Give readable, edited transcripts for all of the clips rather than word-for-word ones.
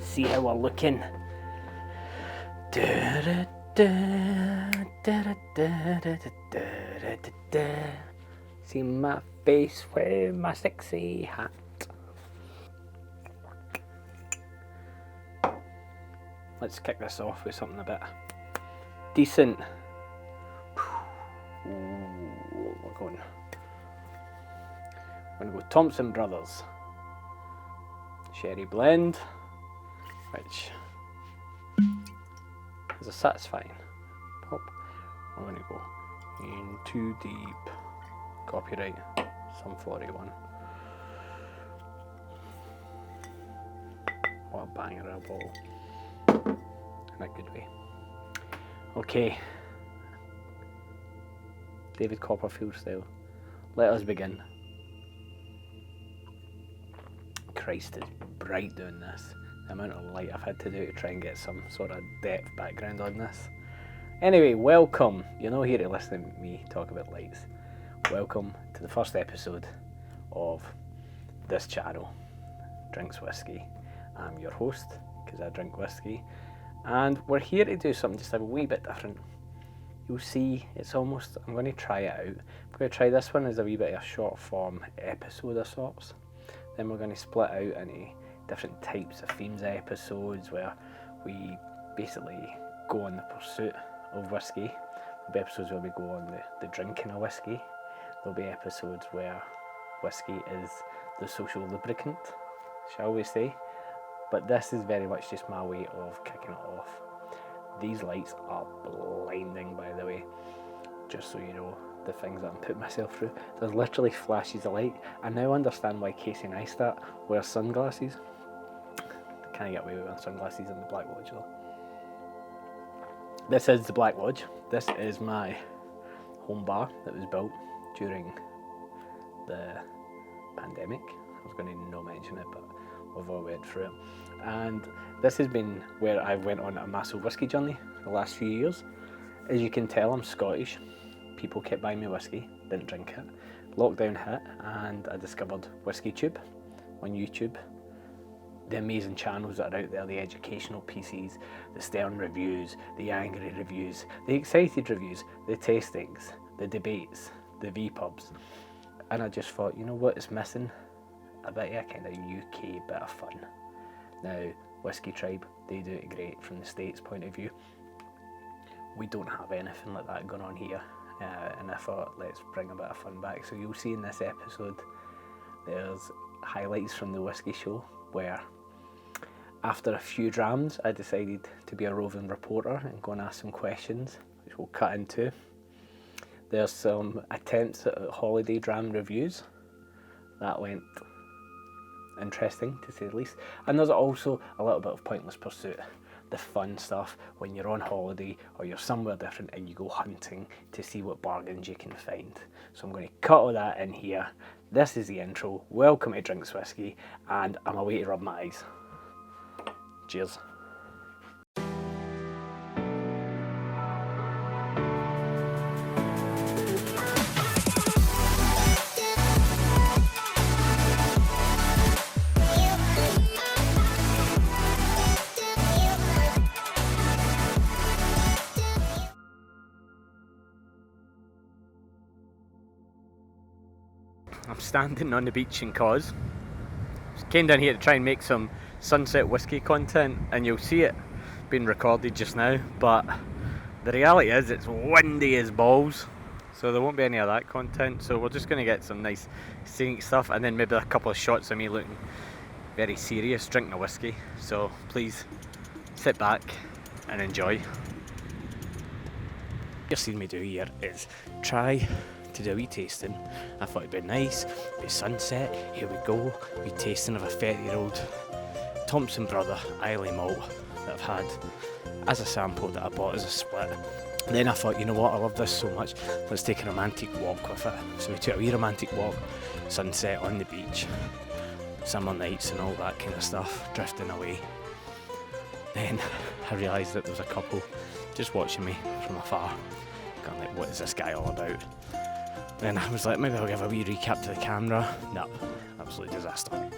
See how we're looking. See my face with my sexy hat. Let's kick this off with something a bit decent. Ooh, we're going to go Thompson Brothers Sherry Blend, which is a satisfying pop. I'm going to go in too deep. Copyright, some 41. What a banger of a bottle. In a good way. Okay. David Copperfield style. Let us begin. Christ, it's bright doing this. The amount of light I've had to do to try and get some sort of depth background on this. Anyway, welcome. You're not here to listen to me talk about lights. Welcome to the first episode of this channel, Drinks Whisky. I'm your host, because I drink whiskey, and we're here to do something just a wee bit different. You'll see, it's almost, I'm going to try it out. I'm going to try this one as a wee bit of a short form episode of sorts. Then we're going to split out into different types of themes episodes where we basically go on the pursuit of whiskey. There'll be episodes where we go on the drinking of whiskey. There'll be episodes where whiskey is the social lubricant, shall we say. But this is very much just my way of kicking it off. These lights are blinding, by the way, just so you know the things that I'm putting myself through. There's literally flashes of light. I now understand why Casey Neistat wears sunglasses. I can't get away with wearing sunglasses in the Black Lodge though. This is the Black Lodge. This is my home bar that was built during the pandemic. I was going to not mention it, but we've all went through it. And this has been where I went on a massive whiskey journey for the last few years. As you can tell, I'm Scottish. People kept buying me whiskey, didn't drink it. Lockdown hit and I discovered WhiskeyTube on YouTube. The amazing channels that are out there, the educational pieces, the stern reviews, the angry reviews, the excited reviews, the tastings, the debates, the VPubs. And I just thought, you know what is missing? A bit of a kind of UK bit of fun. Now, Whiskey Tribe, they do it great from the States point of view. We don't have anything like that going on here. And I thought, let's bring a bit of fun back. So you'll see in this episode, there's highlights from the Whisky Show, where after a few drams, I decided to be a roving reporter and go and ask some questions, which we'll cut into. There's some attempts at holiday dram reviews. That went interesting, to say the least. And there's also a little bit of pointless pursuit. The fun stuff when you're on holiday or you're somewhere different and you go hunting to see what bargains you can find. So I'm going to cut all that in here. This is the intro. Welcome to Drinks Whisky, and I'm away to rub my eyes. Cheers. I'm standing on the beach in Cos. Came down here to try and make some sunset whiskey content, and you'll see it being recorded just now, but the reality is it's windy as balls, so there won't be any of that content. So we're just going to get some nice scenic stuff, and then maybe a couple of shots of me looking very serious drinking a whiskey. So please sit back and enjoy. What you're seeing me do here is try to do a wee tasting. I thought it'd be nice, be sunset, here we go, wee tasting of a 30-year-old Thompson Brother Islay malt that I've had as a sample that I bought as a split. And then I thought, you know what, I love this so much, let's take a romantic walk with it. So we took a wee romantic walk, sunset on the beach, summer nights and all that kind of stuff, drifting away. Then I realised that there was a couple just watching me from afar, kind of like, what is this guy all about? Then I was like, maybe I'll give a wee recap to the camera. No, absolute disaster.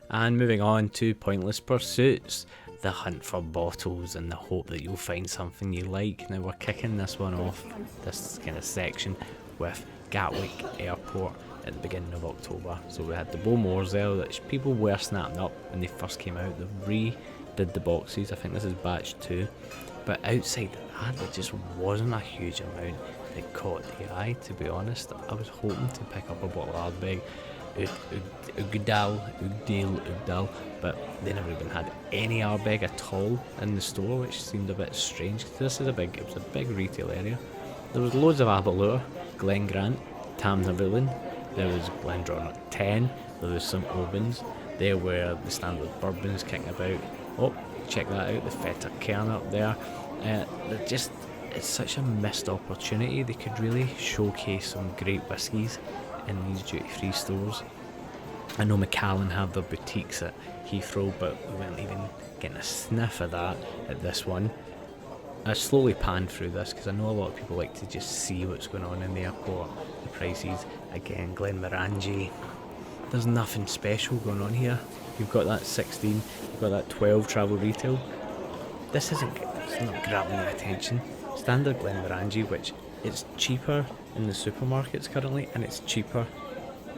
And moving on to pointless pursuits, the hunt for bottles and the hope that you'll find something you like. Now we're kicking this one off, this kind of section, with Gatwick Airport at the beginning of October. So we had the Bowmores there that people were snapping up when they first came out. They've redid the boxes, I think this is batch 2. But outside of that, there just wasn't a huge amount that caught the eye, to be honest. I was hoping to pick up a bottle of Ardbeg, Ugdal, but they never even had any Ardbeg at all in the store, which seemed a bit strange because it was a big retail area. There was loads of Aberlour, Glen Grant, Tamnavulin, there was Glendronach 10, there was some Obens, there were the standard bourbons kicking about. Oh, check that out, the Feta Cairn up there. It's such a missed opportunity. They could really showcase some great whiskies in these duty-free stores. I know Macallan have their boutiques at Heathrow, but we weren't even getting a sniff of that at this one. I slowly panned through this because I know a lot of people like to just see what's going on in the airport, the prices. Again, Glenmorangie, there's nothing special going on here. You've got that 16, you've got that 12 travel retail. It's not grabbing the attention. Standard Glenmorangie, which it's cheaper in the supermarkets currently, and it's cheaper.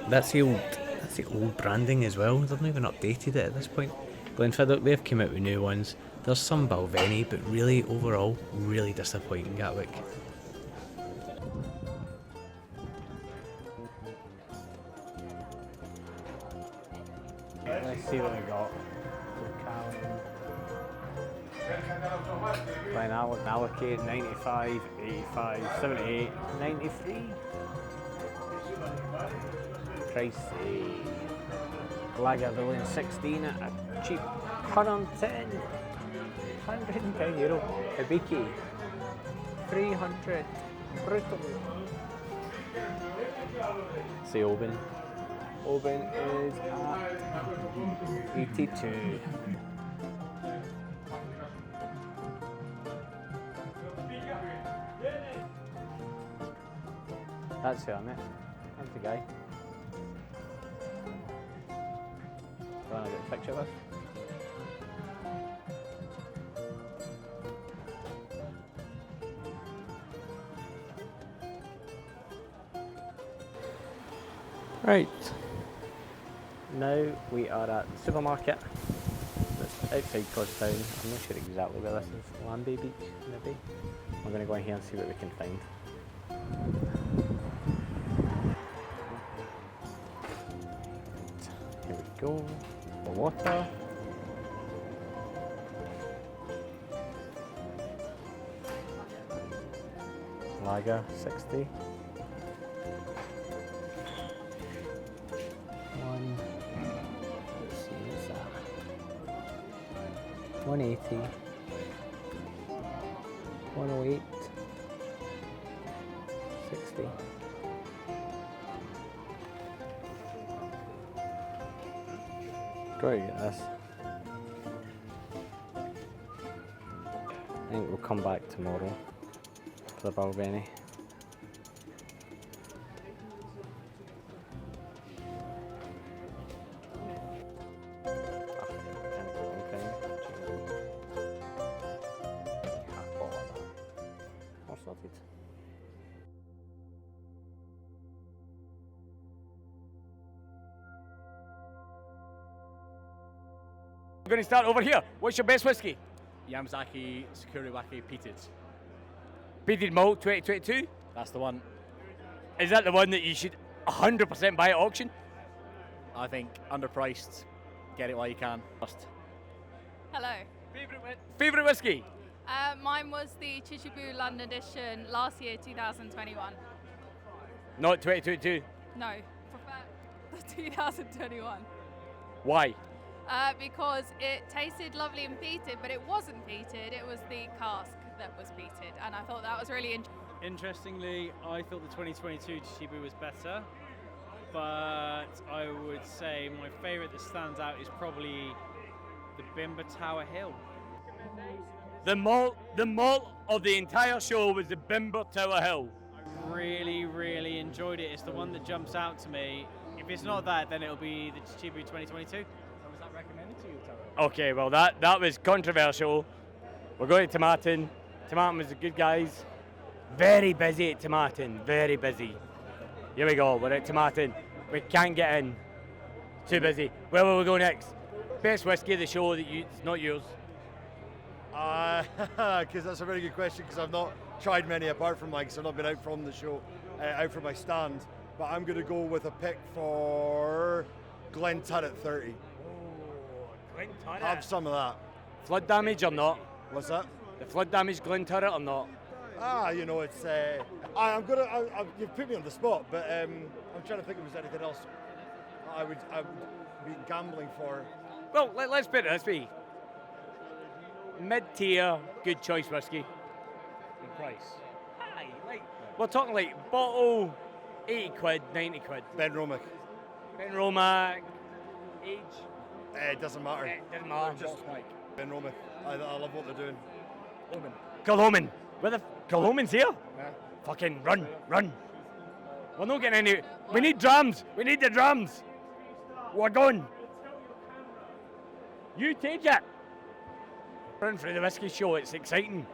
That's the old branding as well. They've not even updated it at this point. Glenfiddich, they've come out with new ones. There's some Balvenie, but really overall, really disappointing Gatwick. Let's see what we got. Glen Allocate, 95, 85, 78, 93. Pricey. Lagavulin 16 at a cheap 110. €110. Hibiki 300. Brutal. See Oban. Oban is at 82. That's who I met. That's the guy. Do you want to get a picture with? Right. Now we are at the supermarket. It's outside Cosstown. I'm not sure exactly where this is. Lambay Beach, maybe. We're going to go in here and see what we can find. Here we go. The water. Lager 60. Let's see, what's that? 180. 108. 60. Gotta get this. I think we'll come back tomorrow for the Balvenie. Sorted. We're going to start over here. What's your best whiskey? Yamazaki Sakuriwaki Peated. Peated Malt 2022. That's the one. Is that the one that you should 100% buy at auction? I think underpriced. Get it while you can. First. Hello. Favourite whiskey? Mine was the Chichibu London edition last year, 2021. Not 2022. No, prefer the 2021. Why? Because it tasted lovely and peated, but it wasn't peated. It was the cask that was peated, and I thought that was really interesting. Interestingly, I thought the 2022 Chichibu was better, but I would say my favourite that stands out is probably the Bimber Tower Hill. The malt of the entire show was the Bimber Tower Hill. I really, really enjoyed it. It's the one that jumps out to me. If it's not that, then it'll be the Chichibu 2022. Okay, well that was controversial. We're going to Tomatin. Tomatin was the good guys. Very busy at Tomatin, very busy. Here we go, we're at Tomatin. We can't get in. Too busy. Where will we go next? Best whiskey of the show that it's not yours. Because that's a very good question, because I've not tried many apart from mine, because I've not been out from the show, out from my stand. But I'm going to go with a pick for Glenturret 30. Glenturret. Have some of that. Flood damage or not? What's that? The flood damage Glenturret or not? You know, it's. You've put me on the spot, but I'm trying to think if there's anything else I would be gambling for. Well, let's put it this way. Mid-tier, good choice whiskey. In price. Aye, like, we're talking like bottle, 80 quid, 90 quid. Ben Romack. Ben Romack, age? It doesn't matter. Doesn't matter. Just Ben Romack. I love what they're doing. Kilhoman. Where the Kilhoman's here? Yeah. Fucking run. We're not getting any. We need drums. We need the drums. We're going. You take it. Run through the whiskey show. It's exciting.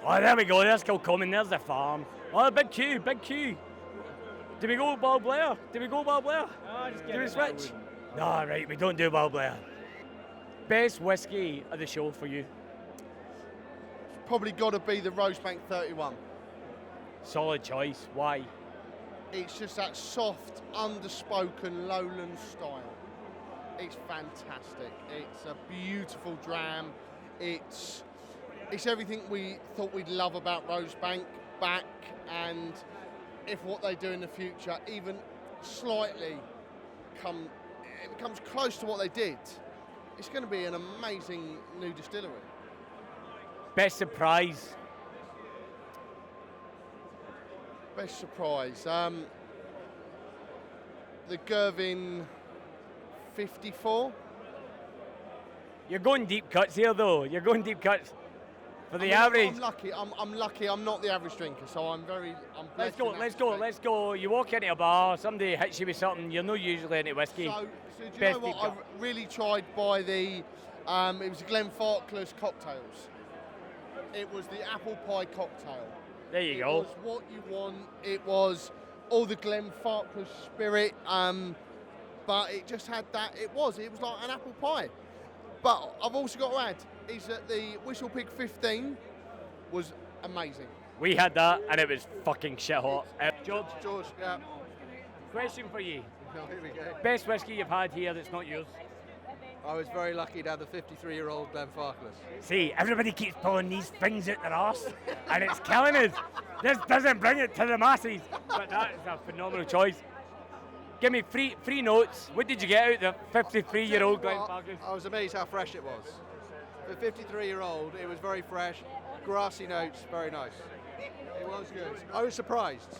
Oh, there we go. There's Kilcoman. There's the farm. Oh, big queue. Do we go Balblair? Do we switch? No, right. We don't do Balblair. Best whiskey of the show for you? Probably got to be the Rosebank 31. Solid choice. Why? It's just that soft, underspoken lowland style. It's fantastic. It's a beautiful dram. It's everything we thought we'd love about Rosebank back, and if what they do in the future even slightly becomes close to what they did, it's going to be an amazing new distillery. Best surprise? Best surprise? The Girvin 54. You're going deep cuts here, though. You're going deep cuts. For the average. I'm lucky. I'm lucky. I'm not the average drinker, so I'm Let's blessed go. in that Let's go. respect. Let's go. You walk into a bar. Somebody hits you with something. You're not usually into whiskey. So do you Best know what? deep I cut. really tried by the. It was the Glenfarclas cocktails. It was the apple pie cocktail. There you It go. was what you want. It was all the Glenfarclas spirit, but it just had that. It was like an apple pie. But I've also got to add is that the Whistle Pig 15 was amazing. We had that, and it was fucking shit hot. George, Yeah. question for you. Here we go. Best whiskey you've had here that's not yours? I was very lucky to have the 53-year-old Glenfarclas. See, everybody keeps pulling these things out their arse, and it's killing us. This doesn't bring it to the masses, but that is a phenomenal choice. Give me three notes. What did you get out of the 53-year-old Glenfarclas? I was amazed how fresh it was. For 53-year-old, it was very fresh, grassy notes, very nice. It was good. I was surprised.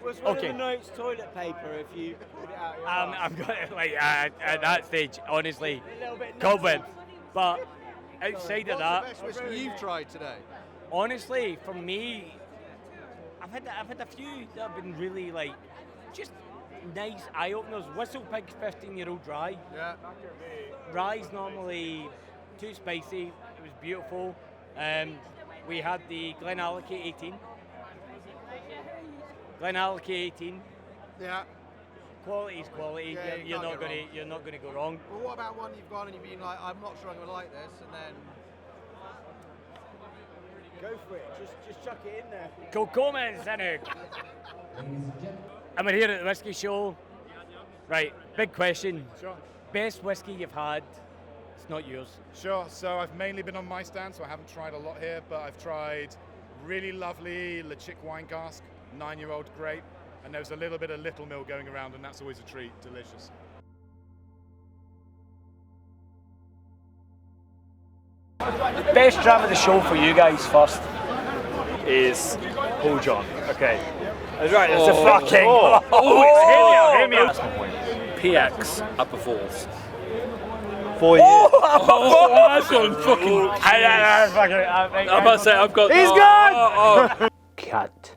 Was one Okay. of the notes toilet paper if you put it out your arse? I've got it like at that stage, honestly, A little bit cobwebs. But outside of that, What's the best whiskey you've tried today? honestly, for me, I've had a few that have been really like just nice eye openers. Whistle Pig 15-year-old dry. Yeah. Rye's normally too spicy. It was beautiful. We had the Glenallachie 18. Glenallachie 18. Yeah. Quality is quality. Yeah, you can't go wrong. You're not gonna go wrong. Well, what about one you've gone and you've been like, I'm not sure I'm going to like this, and then... Go for it. Just chuck it in there. Cool comments, Anu. And we're here at the Whisky Show. Right, big question. Sure. Best whiskey you've had, it's not yours. Sure. So I've mainly been on my stand, so I haven't tried a lot here, but I've tried really lovely Le Chic wine cask, 9-year-old grape, and there's a little bit of Little Mill going around, and that's always a treat. Delicious. Best dram of the show for you guys first. Is Paul John. Okay. That's right, it's a fucking... Hear me out. That's my point. PX Upper Falls. 4 years. Oh, that's one fucking... I'm about to say, I've got... He's gone! Cut.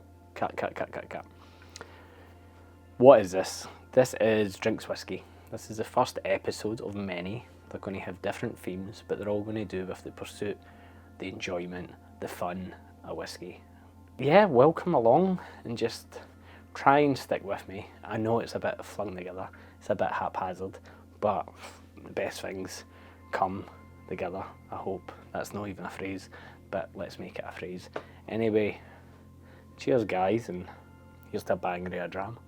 What is this? This is Drinks Whisky. This is the first episode of many. They're going to have different themes, but they're all going to do with the pursuit, the enjoyment, the fun of whiskey. Yeah, well, come along and just try and stick with me. I know it's a bit flung together, it's a bit haphazard, but the best things come together, I hope. That's not even a phrase, but let's make it a phrase. Anyway, cheers guys, and here's to a banger of a dram.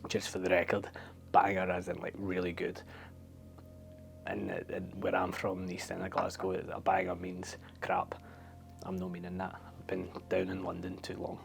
Just for the record, banger as in like really good. And where I'm from, the east end of Glasgow, a banger means crap. I'm not meaning that. I've been down in London too long.